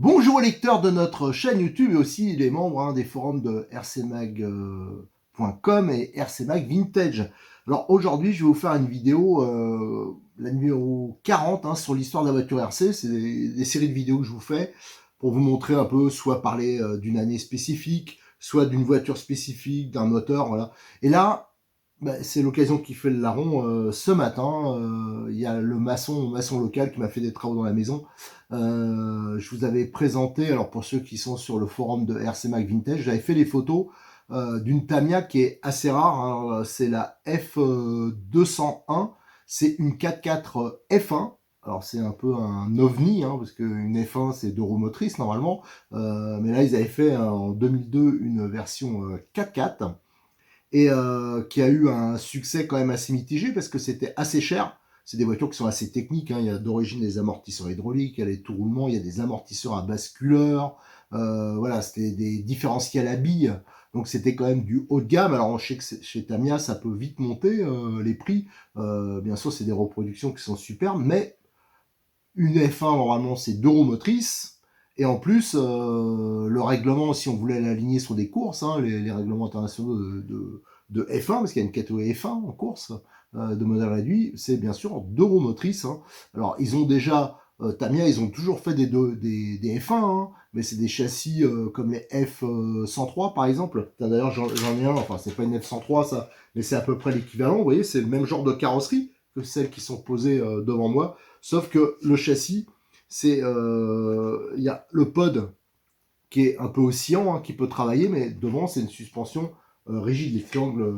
Bonjour aux lecteurs de notre chaîne YouTube et aussi les membres des forums de rcmag.com et rcmag Vintage. Alors aujourd'hui, je vais vous faire une vidéo, la numéro 40 sur l'histoire de la voiture RC. C'est des séries de vidéos que je vous fais pour vous montrer un peu, soit parler d'une année spécifique, soit d'une voiture spécifique, d'un moteur, voilà. Et là, c'est l'occasion qui fait le larron. Ce matin, il y a le maçon local qui m'a fait des travaux dans la maison. Je vous avais présenté, alors pour ceux qui sont sur le forum de RCMag Vintage, j'avais fait les photos d'une Tamiya qui est assez rare, hein. C'est la F201, c'est une 4x4 F1. Alors c'est un peu un ovni, hein, parce qu'une F1 c'est 2 roues motrices normalement, mais là ils avaient fait en 2002 une version 4x4 et qui a eu un succès quand même assez mitigé parce que c'était assez cher. C'est des voitures qui sont assez techniques, hein. Il y a d'origine des amortisseurs hydrauliques, il y a les tout roulements, il y a des amortisseurs à basculeur, voilà, c'était des différentiels à billes, donc c'était quand même du haut de gamme. Alors on sait que chez Tamiya ça peut vite monter les prix, bien sûr c'est des reproductions qui sont superbes, mais une F1 normalement c'est 2 roues motrices, et en plus le règlement, si on voulait l'aligner sur des courses, hein, les règlements internationaux de F1, parce qu'il y a une catégorie F1 en course de modèle réduit, c'est bien sûr 2 roues motrices, hein. Alors ils ont déjà, Tamiya, ils ont toujours fait des F1, hein, mais c'est des châssis comme les F103 par exemple. D'ailleurs j'en ai un, enfin c'est pas une F103 ça, mais c'est à peu près l'équivalent. Vous voyez, c'est le même genre de carrosserie que celles qui sont posées devant moi. Sauf que le châssis, c'est il y a le pod qui est un peu oscillant, hein, qui peut travailler, mais devant c'est une suspension rigide. Les triangles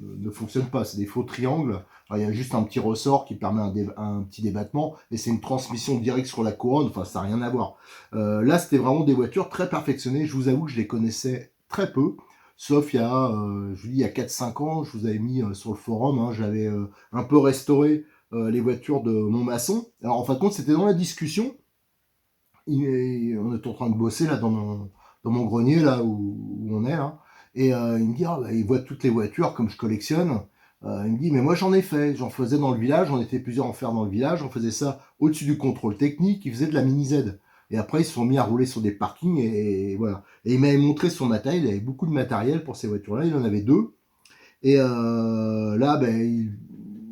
ne fonctionnent pas, c'est des faux triangles. Alors, il y a juste un petit ressort qui permet un petit débattement, et c'est une transmission directe sur la couronne. Enfin, ça n'a rien à voir. Là, c'était vraiment des voitures très perfectionnées. Je vous avoue que je les connaissais très peu. Sauf il y a, je vous dis, il y a 4-5 ans, je vous avais mis sur le forum, hein, j'avais un peu restauré les voitures de mon maçon. Alors en fin de compte, c'était dans la discussion. On est en train de bosser là dans mon grenier là où on est là. Et il me dit, il voit toutes les voitures comme je collectionne. Il me dit, mais moi j'en ai fait, j'en faisais dans le village, on était plusieurs à en faire dans le village, on faisait ça au-dessus du contrôle technique, il faisait de la mini Z. Et après ils se sont mis à rouler sur des parkings et voilà. Et il m'avait montré son matériel, il avait beaucoup de matériel pour ces voitures-là, il en avait 2. Et là, il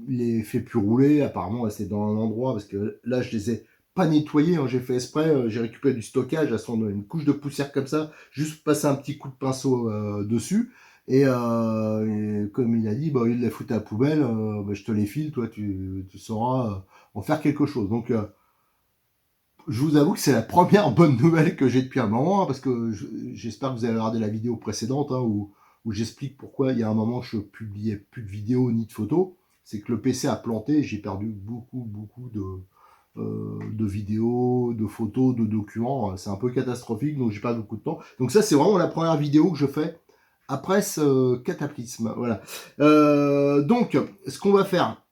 les fait plus rouler. Apparemment, c'est dans un endroit, parce que là, je les ai pas nettoyés, hein. J'ai fait exprès, j'ai récupéré du stockage, une couche de poussière comme ça, juste passer un petit coup de pinceau dessus. Et comme il a dit, il les fout à la poubelle, je te les file, toi, tu sauras en faire quelque chose. Donc, je vous avoue que c'est la première bonne nouvelle que j'ai depuis un moment, hein, parce que j'espère que vous avez regardé la vidéo précédente, hein, où j'explique pourquoi il y a un moment que je publiais plus de vidéos ni de photos. C'est que le PC a planté et j'ai perdu beaucoup de vidéos, de photos, de documents. C'est un peu catastrophique, donc j'ai pas beaucoup de temps. Donc ça, c'est vraiment la première vidéo que je fais après ce cataclysme. Voilà. Donc, ce qu'on va faire,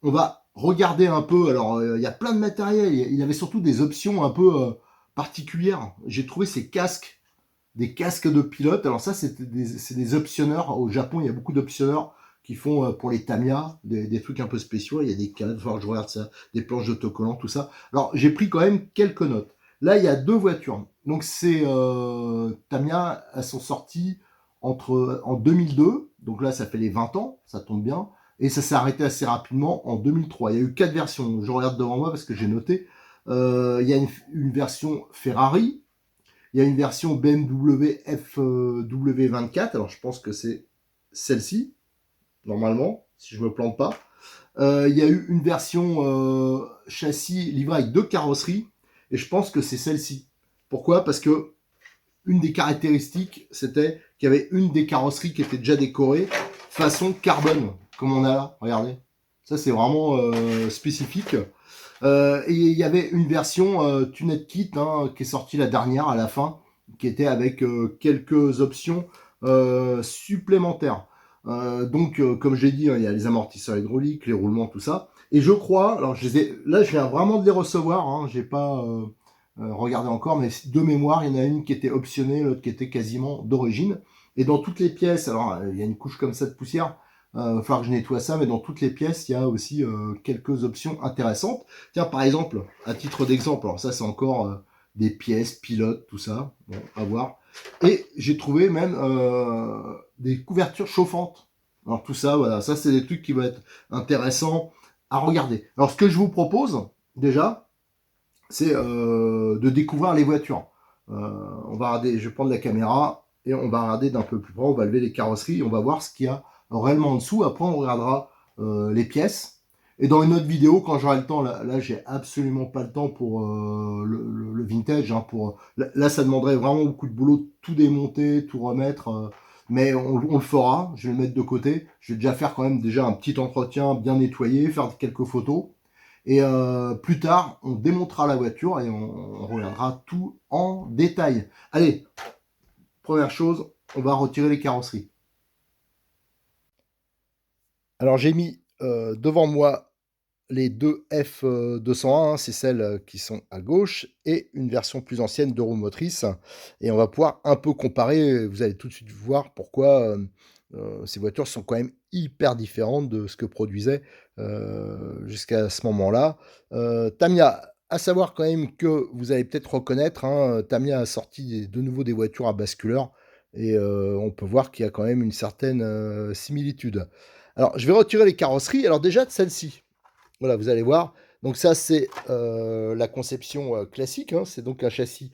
on va regarder un peu. Alors, il y a plein de matériel. Il avait surtout des options un peu particulières. J'ai trouvé ces casques, des casques de pilote. Alors ça, c'est des optionneurs. Au Japon, il y a beaucoup d'optionneurs qui font pour les Tamiya des trucs un peu spéciaux. Il y a des cadres, enfin, je regarde ça, des planches d'autocollants, tout ça. Alors, j'ai pris quand même quelques notes. Là, il y a 2 voitures. Donc, c'est Tamiya, elles sont sorties en 2002. Donc là, ça fait les 20 ans, ça tombe bien. Et ça s'est arrêté assez rapidement en 2003. Il y a eu 4 versions. Je regarde devant moi parce que j'ai noté. Il y a une version Ferrari. Il y a une version BMW FW24. Alors, je pense que c'est celle-ci, normalement, si je me plante pas. Il y a eu une version châssis livré avec 2 carrosseries. Et je pense que c'est celle-ci. Pourquoi? Parce que une des caractéristiques, c'était qu'il y avait une des carrosseries qui était déjà décorée façon carbone, comme on a là, regardez. Ça, c'est vraiment spécifique. Et il y avait une version Tuned Kit, hein, qui est sortie la dernière, à la fin, qui était avec quelques options supplémentaires. Donc, comme j'ai dit, hein, il y a les amortisseurs hydrauliques, les roulements, tout ça. Et je crois, alors là, je viens vraiment de les recevoir, hein, j'ai pas regardé encore, mais de mémoire, il y en a une qui était optionnée, l'autre qui était quasiment d'origine. Et dans toutes les pièces, alors il y a une couche comme ça de poussière, il va falloir que je nettoie ça, mais dans toutes les pièces, il y a aussi quelques options intéressantes. Tiens, par exemple, à titre d'exemple, alors ça c'est encore des pièces, pilotes, tout ça, bon, à voir. Et j'ai trouvé même des couvertures chauffantes. Alors tout ça, voilà, ça c'est des trucs qui vont être intéressants à regarder. Alors ce que je vous propose, déjà, c'est de découvrir les voitures. On va regarder, je vais prendre la caméra et on va regarder d'un peu plus près, on va lever les carrosseries, on va voir ce qu'il y a réellement en dessous. Après, on regardera les pièces. Et dans une autre vidéo, quand j'aurai le temps, là j'ai absolument pas le temps pour le vintage. Hein, là, ça demanderait vraiment beaucoup de boulot, de tout démonter, tout remettre. Mais on le fera, je vais le mettre de côté. Je vais déjà faire quand même déjà un petit entretien bien nettoyé, faire quelques photos. Et plus tard, on démontera la voiture et on regardera tout en détail. Allez, première chose, on va retirer les carrosseries. Alors j'ai mis devant moi les deux F201, hein, c'est celles qui sont à gauche, et une version plus ancienne de roues motrices. Et on va pouvoir un peu comparer, vous allez tout de suite voir pourquoi ces voitures sont quand même hyper différentes de ce que produisait jusqu'à ce moment-là. Tamiya, à savoir quand même que vous allez peut-être reconnaître, hein, Tamiya a sorti de nouveau des voitures à basculeur, et on peut voir qu'il y a quand même une certaine similitude. Alors, je vais retirer les carrosseries. Alors déjà, de celle-ci, voilà, vous allez voir. Donc ça, c'est la conception classique. Hein. C'est donc un châssis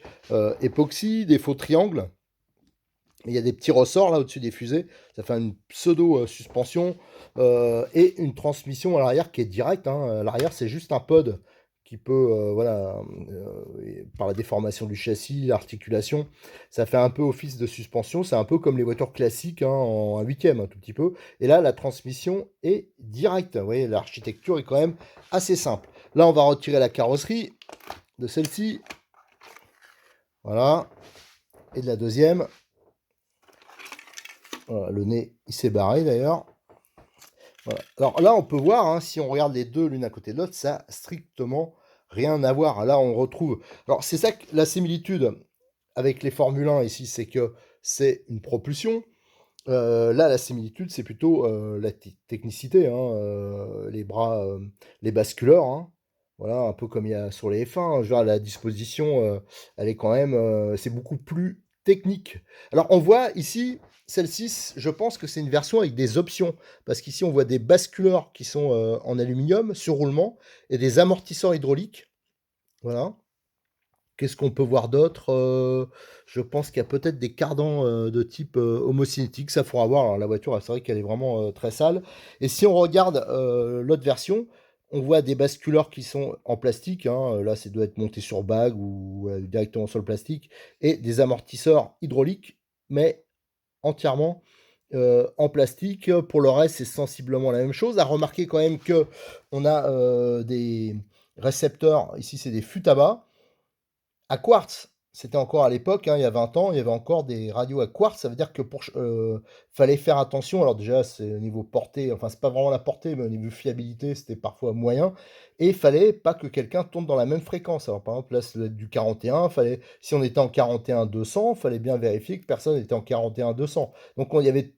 époxy, des faux triangles. Il y a des petits ressorts là au-dessus des fusées. Ça fait une pseudo-suspension et une transmission à l'arrière qui est directe. Hein. À l'arrière, c'est juste un pod qui peut, voilà, par la déformation du châssis, l'articulation, ça fait un peu office de suspension. C'est un peu comme les voitures classiques, hein, en un huitième, un tout petit peu. Et là, la transmission est directe. Vous voyez, l'architecture est quand même assez simple. Là, on va retirer la carrosserie de celle-ci. Voilà. Et de la deuxième. Voilà, le nez, il s'est barré d'ailleurs. Voilà. Alors là, on peut voir, hein, si on regarde les deux l'une à côté de l'autre, ça n'a strictement rien à voir. Là, on retrouve... Alors, c'est ça que la similitude avec les Formule 1 ici, c'est que c'est une propulsion. Là, la similitude, c'est plutôt la technicité, hein, les bras, les basculeurs. Hein. Voilà, un peu comme il y a sur les F1. Hein. Je veux dire, la disposition, elle est quand même... c'est beaucoup plus technique. Alors, on voit ici, celle-ci, je pense que c'est une version avec des options. Parce qu'ici, on voit des basculeurs qui sont en aluminium, sur roulement, et des amortisseurs hydrauliques. Voilà. Qu'est-ce qu'on peut voir d'autre? Je pense qu'il y a peut-être des cardans, de type, homocinétique, ça faudra voir. Alors la voiture, c'est vrai qu'elle est vraiment, très sale. Et si on regarde, l'autre version, on voit des basculeurs qui sont en plastique, hein, là, ça doit être monté sur bague ou, directement sur le plastique, et des amortisseurs hydrauliques, mais entièrement, en plastique. Pour le reste, c'est sensiblement la même chose. À remarquer quand même qu'on a, des récepteurs, ici c'est des fûts tabac, à quartz. C'était encore à l'époque, hein, il y a 20 ans, il y avait encore des radios à quartz. Ça veut dire que fallait faire attention. Alors déjà, c'est au niveau portée, enfin, c'est pas vraiment la portée, mais au niveau fiabilité, c'était parfois moyen. Et il fallait pas que quelqu'un tombe dans la même fréquence. Alors par exemple, là, c'est du 41. Si on était en 41-200, il fallait bien vérifier que personne n'était en 41-200. Donc il y avait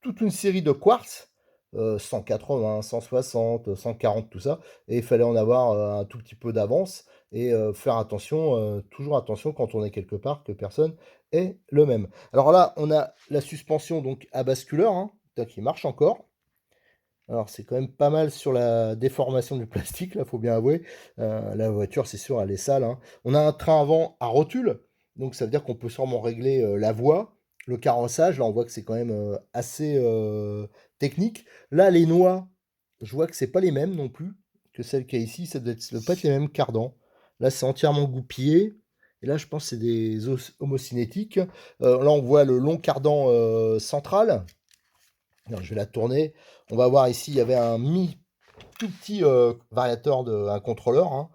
toute une série de quartz, 180, 160, 140, tout ça, et il fallait en avoir un tout petit peu d'avance et faire attention, toujours attention quand on est quelque part que personne est le même. Alors là, on a la suspension donc à basculeur, hein, qui marche encore. Alors c'est quand même pas mal sur la déformation du plastique, là, faut bien avouer. La voiture, c'est sûr, elle est sale. Hein. On a un train avant à rotule, donc ça veut dire qu'on peut sûrement régler la voie, le carrossage. Là, on voit que c'est quand même assez technique. Là, les noix, je vois que c'est pas les mêmes non plus que celles qu'il y a ici. Ça doit pas être les mêmes cardans. Là, c'est entièrement goupillé. Et là, je pense que c'est des homocinétiques. Là, on voit le long cardan central. Alors, je vais la tourner. On va voir ici, il y avait un tout petit variateur, un contrôleur. Hein.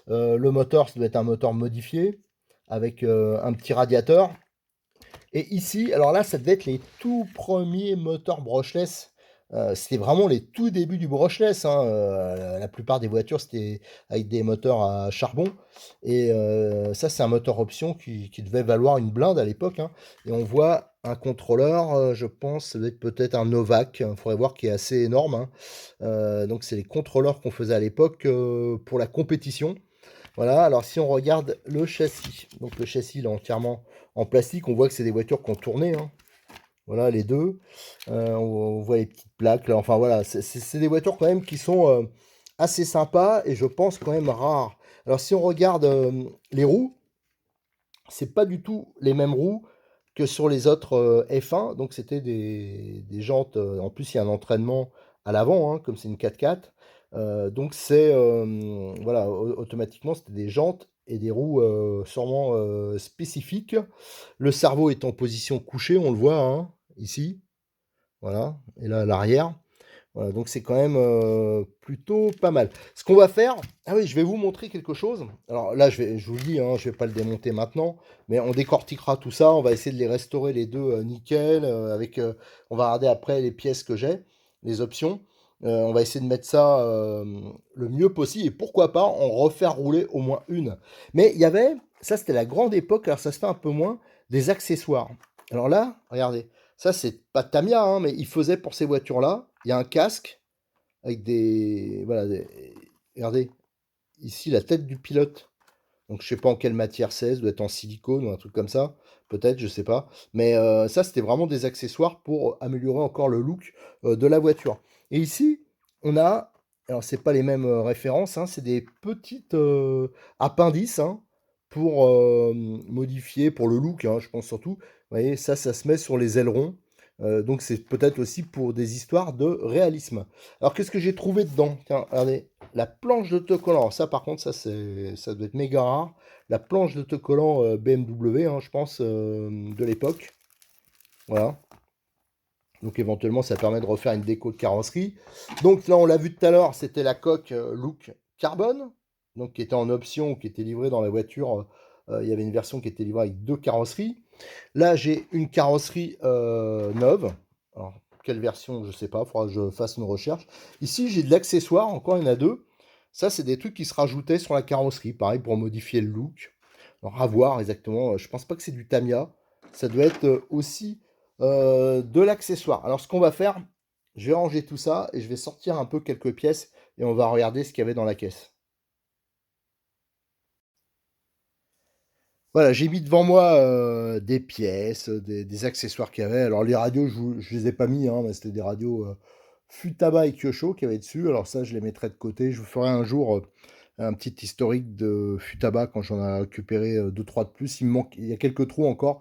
Le moteur, ça doit être un moteur modifié avec un petit radiateur. Et ici, alors là, ça devait être les tout premiers moteurs brushless. C'était vraiment les tout débuts du brushless. Hein. La plupart des voitures, c'était avec des moteurs à charbon. Et ça, c'est un moteur option qui devait valoir une blinde à l'époque. Hein. Et on voit un contrôleur, je pense, ça doit être peut-être un Novak. Il faudrait voir, qui est assez énorme. Hein. Donc, c'est les contrôleurs qu'on faisait à l'époque pour la compétition. Voilà, alors si on regarde le châssis, donc le châssis il est entièrement en plastique, on voit que c'est des voitures qui ont tourné, hein. Voilà les deux. On voit les petites plaques là, enfin voilà, c'est des voitures quand même qui sont assez sympas et je pense quand même rares. Alors si on regarde les roues, c'est pas du tout les mêmes roues que sur les autres F1, donc c'était des jantes, en plus il y a un entraînement à l'avant, hein, comme c'est une 4x4, donc c'est, voilà, automatiquement c'était des jantes et des roues sûrement spécifiques. Le cerveau est en position couchée, on le voit, hein, ici, voilà, et là à l'arrière. Voilà, donc c'est quand même plutôt pas mal. Ce qu'on va faire, ah oui, je vais vous montrer quelque chose. Alors là, je vous le dis, hein, je vais pas le démonter maintenant, mais on décortiquera tout ça. On va essayer de les restaurer les deux nickel. On va regarder après les pièces que j'ai, les options. On va essayer de mettre ça le mieux possible et pourquoi pas en refaire rouler au moins une. Mais il y avait, ça c'était la grande époque, alors ça se fait un peu moins, des accessoires. Alors là, regardez. Ça, c'est pas Tamiya, hein, mais il faisait pour ces voitures-là. Il y a un casque avec des. Voilà. Regardez, ici, la tête du pilote. Donc, je sais pas en quelle matière c'est, ça doit être en silicone ou un truc comme ça. Peut-être, je sais pas. Mais ça, c'était vraiment des accessoires pour améliorer encore le look de la voiture. Et ici, on a. Alors, c'est pas les mêmes références, hein, c'est des petites appendices hein, pour modifier, pour le look, hein, je pense surtout. Vous voyez, ça se met sur les ailerons. Donc, c'est peut-être aussi pour des histoires de réalisme. Alors, qu'est-ce que j'ai trouvé dedans? Tiens, regardez, la planche d'autocollant. Ça, par contre, ça doit être méga rare. La planche d'autocollant BMW, hein, je pense, de l'époque. Voilà. Donc éventuellement, ça permet de refaire une déco de carrosserie. Donc là, on l'a vu tout à l'heure, c'était la coque look carbone, donc qui était en option, qui était livrée dans la voiture. Il y avait une version qui était livrée avec deux carrosseries. Là, j'ai une carrosserie neuve. Alors, quelle version, je ne sais pas, il faudra que je fasse une recherche. Ici, j'ai de l'accessoire, encore il y en a deux. Ça, c'est des trucs qui se rajoutaient sur la carrosserie, pareil, pour modifier le look. Alors, à voir exactement, je pense pas que c'est du Tamiya. Ça doit être aussi de l'accessoire. Alors, ce qu'on va faire, je vais ranger tout ça et je vais sortir un peu quelques pièces et on va regarder ce qu'il y avait dans la caisse. Voilà, j'ai mis devant moi des pièces, des accessoires qu'il y avait. Alors les radios, je les ai pas mis, hein, mais c'était des radios Futaba et Kyosho qu'il y avait dessus. Alors ça, je les mettrai de côté. Je vous ferai un jour un petit historique de Futaba quand j'en ai récupéré deux, trois de plus. Il y a quelques trous encore,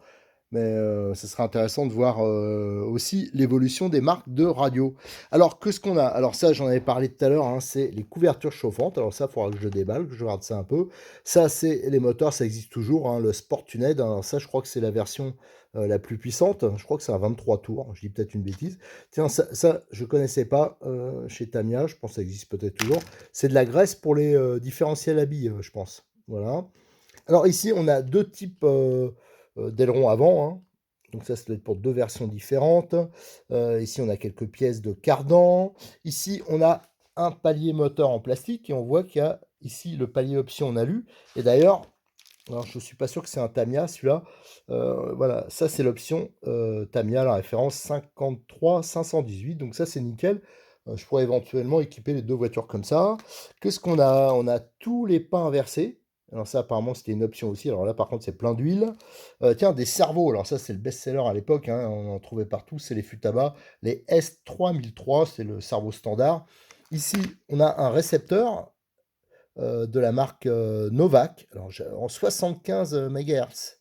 mais ce serait intéressant de voir aussi l'évolution des marques de radio. Alors, qu'est-ce qu'on a? Alors ça, j'en avais parlé tout à l'heure, hein, c'est les couvertures chauffantes. Alors ça, il faudra que je déballe, que je regarde ça un peu. Ça, c'est les moteurs, ça existe toujours, hein, le Sport Tuned. Alors ça, je crois que c'est la version la plus puissante. Je crois que c'est un 23 tours. Je dis peut-être une bêtise. Tiens, ça je connaissais pas chez Tamiya. Je pense que ça existe peut-être toujours. C'est de la graisse pour les différentiels à billes, je pense. Voilà. Alors ici, on a deux types d'ailerons avant, hein. Donc ça doit être pour deux versions différentes. Ici, on a quelques pièces de cardan. Ici, on a un palier moteur en plastique et on voit qu'il y a ici le palier option en alu. Et d'ailleurs, alors, je ne suis pas sûr que c'est un Tamiya celui-là. Voilà, ça c'est l'option Tamiya, la référence 53518. Donc ça c'est nickel. Je pourrais éventuellement équiper les deux voitures comme ça. Qu'est-ce qu'on a? On a tous les pains inversés. Alors ça apparemment c'était une option aussi. Alors là par contre c'est plein d'huile. Tiens, des cerveaux. Alors ça c'est le best-seller à l'époque, hein. On en trouvait partout. C'est les Futaba. Les S3003, c'est le cerveau standard. Ici on a un récepteur de la marque Novak, alors, en 75 MHz.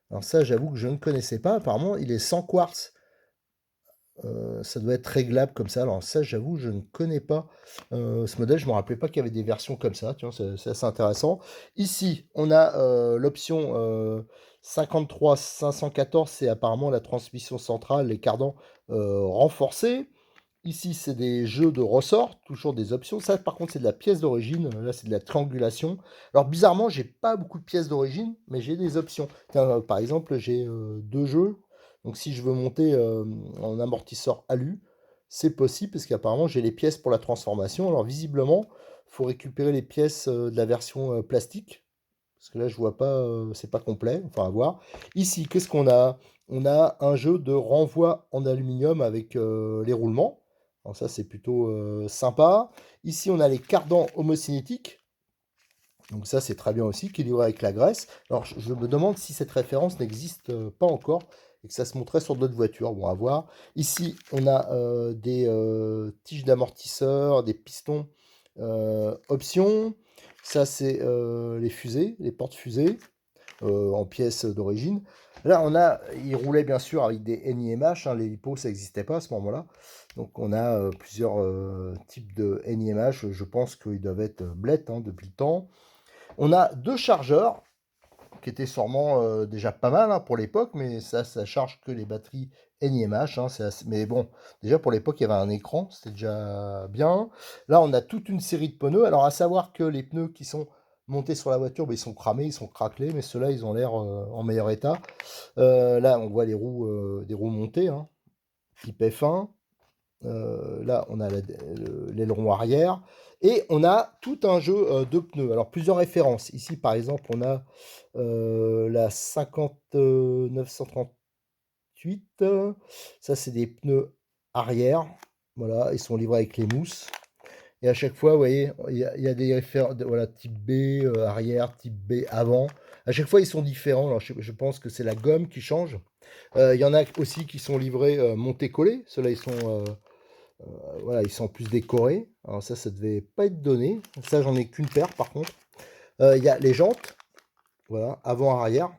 Alors ça, j'avoue que je ne connaissais pas. Apparemment, il est sans quartz. Ça doit être réglable comme ça. Alors ça, j'avoue, je ne connais pas ce modèle. Je ne me rappelais pas qu'il y avait des versions comme ça. Tiens, c'est assez intéressant. Ici, on a l'option 53-514. C'est apparemment la transmission centrale, les cardans renforcés. Ici, c'est des jeux de ressorts, toujours des options. Ça, par contre, c'est de la pièce d'origine. Là, c'est de la triangulation. Alors, bizarrement, j'ai pas beaucoup de pièces d'origine, mais j'ai des options. Tiens, par exemple, j'ai deux jeux. Donc, si je veux monter en amortisseur alu, c'est possible, parce qu'apparemment, j'ai les pièces pour la transformation. Alors, visiblement, il faut récupérer les pièces de la version plastique. Parce que là, je vois pas, c'est pas complet. Enfin, à voir. Ici, qu'est-ce qu'on a? On a un jeu de renvoi en aluminium avec les roulements. Alors ça, c'est plutôt sympa. Ici, on a les cardans homocinétiques. Donc ça, c'est très bien aussi, qui est livré avec la graisse. Alors, je me demande si cette référence n'existe pas encore et que ça se montrait sur d'autres voitures. Bon, à voir. Ici, on a des tiges d'amortisseur, des pistons options. Ça, c'est les fusées, les portes-fusées en pièces d'origine. Là, il roulait bien sûr avec des NIMH, hein, les LiPo, ça n'existait pas à ce moment-là. Donc, on a plusieurs types de NIMH. Je pense qu'ils doivent être blettes hein, depuis le temps. On a deux chargeurs qui étaient sûrement déjà pas mal hein, pour l'époque, mais ça charge que les batteries NiMH. Hein, mais bon, déjà pour l'époque, il y avait un écran, c'était déjà bien. Là, on a toute une série de pneus. Alors, à savoir que les pneus qui sont montés sur la voiture, ils sont cramés, ils sont craquelés, mais ceux-là, ils ont l'air en meilleur état. Là, on voit les roues, des roues montées, hein, type F1. Là, on a l'aileron arrière. Et on a tout un jeu de pneus. Alors, plusieurs références. Ici, par exemple, on a la 5938. Ça, c'est des pneus arrière. Voilà, ils sont livrés avec les mousses. Et à chaque fois, vous voyez, il y a des références, voilà, type B arrière, type B avant. À chaque fois, ils sont différents. Alors, je pense que c'est la gomme qui change. Il y en a aussi qui sont livrés montés-collés. Ceux-là, ils sont voilà, ils sont plus décorés. Alors ça devait pas être donné. Ça, j'en ai qu'une paire par contre. Il y a les jantes, voilà, avant-arrière.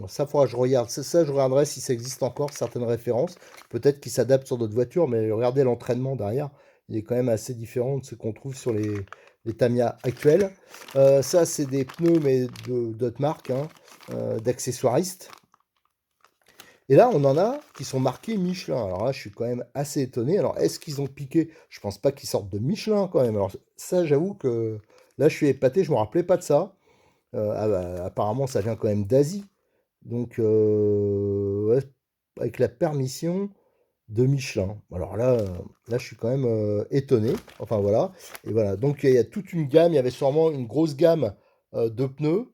Ça, faudra que je regarde. Ça, je regarderai si ça existe encore, certaines références. Peut-être qu'ils s'adaptent sur d'autres voitures, mais regardez l'entraînement derrière. Il est quand même assez différent de ce qu'on trouve sur les Tamiya actuels. Ça, c'est des pneus, mais d'autres marques, hein, d'accessoiristes. Et là, on en a qui sont marqués Michelin. Alors là, je suis quand même assez étonné. Alors, est-ce qu'ils ont piqué? Je pense pas qu'ils sortent de Michelin quand même. Alors ça, j'avoue que là, je suis épaté. Je me rappelais pas de ça. Apparemment, ça vient quand même d'Asie. Donc, ouais, avec la permission de Michelin. Alors là, je suis quand même étonné. Enfin voilà. Et voilà. Donc, il y a toute une gamme. Il y avait sûrement une grosse gamme de pneus.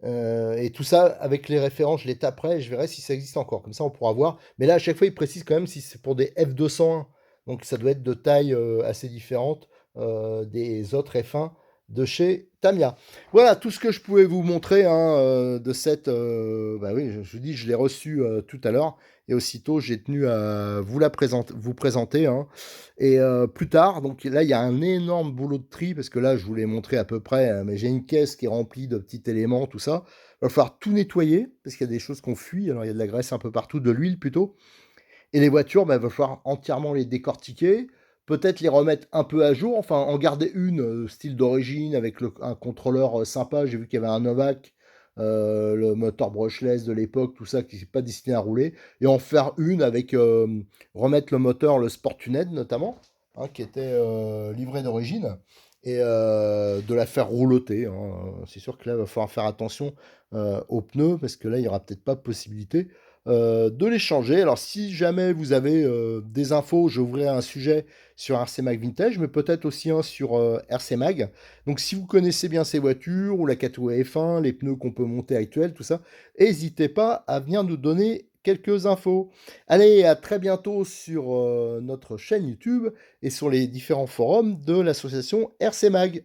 Et tout ça, avec les références, je les taperai et je verrai si ça existe encore. Comme ça, on pourra voir. Mais là, à chaque fois, il précise quand même si c'est pour des F201. Donc, ça doit être de taille assez différente des autres F1 de chez Tamiya. Voilà tout ce que je pouvais vous montrer hein, de cette... bah oui, je vous dis, je l'ai reçu tout à l'heure. Et aussitôt, j'ai tenu à vous présenter. Hein. Et plus tard, donc là, il y a un énorme boulot de tri, parce que là, je vous l'ai montré à peu près, mais j'ai une caisse qui est remplie de petits éléments, tout ça. Il va falloir tout nettoyer, parce qu'il y a des choses qu'on fuit. Alors, il y a de la graisse un peu partout, de l'huile plutôt. Et les voitures, bah, il va falloir entièrement les décortiquer, peut-être les remettre un peu à jour, enfin, en garder une, style d'origine, avec un contrôleur sympa. J'ai vu qu'il y avait un Novak, le moteur brushless de l'époque, tout ça, qui n'est pas destiné à rouler, et en faire une avec, remettre le moteur, le Sport Tuned notamment, hein, qui était livré d'origine, et de la faire rouloter. Hein. C'est sûr que là, il va falloir faire attention aux pneus, parce que là, il n'y aura peut-être pas possibilité de les changer. Alors, si jamais vous avez des infos, j'ouvrirai un sujet sur RC Mag Vintage, mais peut-être aussi un sur RC Mag. Donc, si vous connaissez bien ces voitures, ou la Kato F1, les pneus qu'on peut monter actuels, tout ça, n'hésitez pas à venir nous donner quelques infos. Allez, à très bientôt sur notre chaîne YouTube et sur les différents forums de l'association RC Mag.